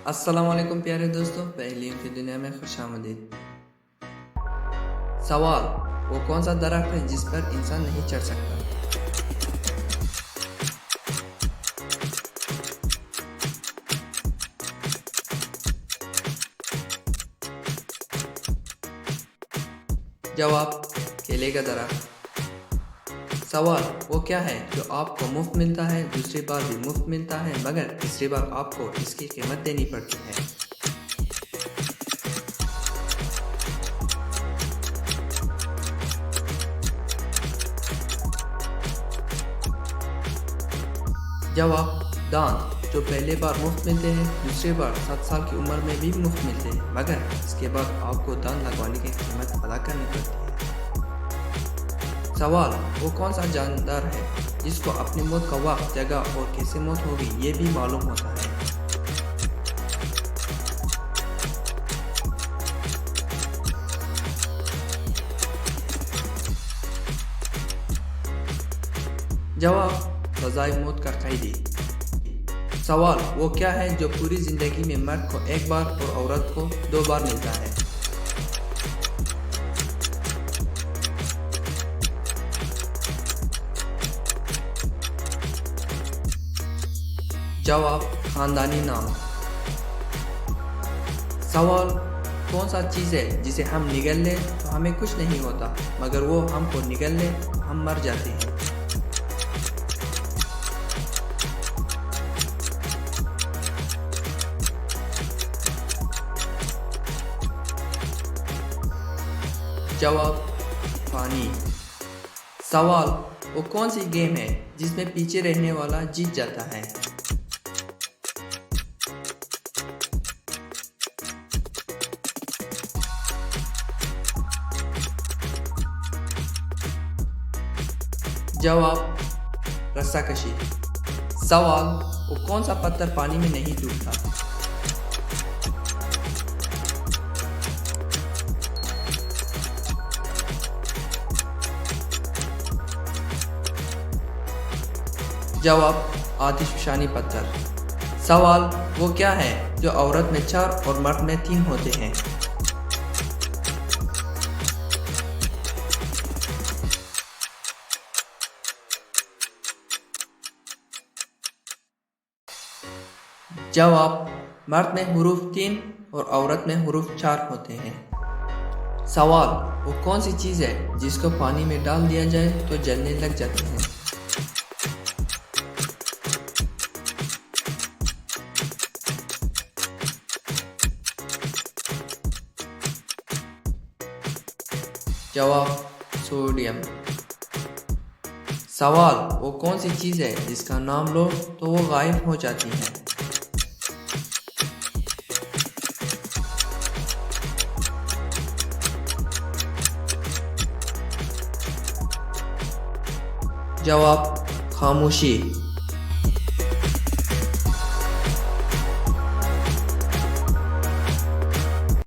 अस्सलाम वालेकुम प्यारे दोस्तों, पहेलियों की दुनिया में खुशामदीद। सवाल, वो कौन सा दरख्त है जिस पर इंसान नहीं चढ़ सकता? जवाब, केले का दरख्त। सवाल, वो क्या है जो आपको मुफ्त मिलता है, दूसरी बार भी मुफ्त मिलता है, मगर तीसरी बार आपको इसकी कीमत देनी पड़ती है? जवाब, दांत, जो पहले बार मुफ्त मिलते हैं, दूसरी बार 7 साल की उम्र में भी मुफ्त मिलते हैं, मगर इसके बाद आपको दांत लगवाने की कीमत अदा करनी पड़ती है। सवाल, वो कौन सा जानदार है जिसको अपनी मौत का वक्त, जगह और कैसे मौत होगी ये भी मालूम होता है? जवाब, सजाए मौत का कैदी। सवाल, वो क्या है जो पूरी जिंदगी में मर्द को एक बार और औरत को 2 बार मिलता है? जवाब, खानदानी नाम। सवाल, कौन सा चीज़ है जिसे हम निगल लें तो हमें कुछ नहीं होता, मगर वो हमको निगल ले तो हम मर जाते हैं? जवाब, पानी। सवाल, वो कौन सी गेम है जिसमें पीछे रहने वाला जीत जाता है? जवाब, रस्साकशी। सवाल, वो कौन सा पत्थर पानी में नहीं डूबता? जवाब, आतिशफशानी पत्थर। सवाल, वो क्या है जो औरत में 4 और मर्द में 3 होते हैं? जवाब, मर्द में हुरूफ 3 और औरत में हुरूफ 4 होते हैं। सवाल, वो कौन सी चीज़ है जिसको पानी में डाल दिया जाए तो जलने लग जाती है? जवाब, सोडियम। सवाल, वो कौन सी चीज़ है जिसका नाम लो तो वो गायब हो जाती है? जवाब, खामोशी।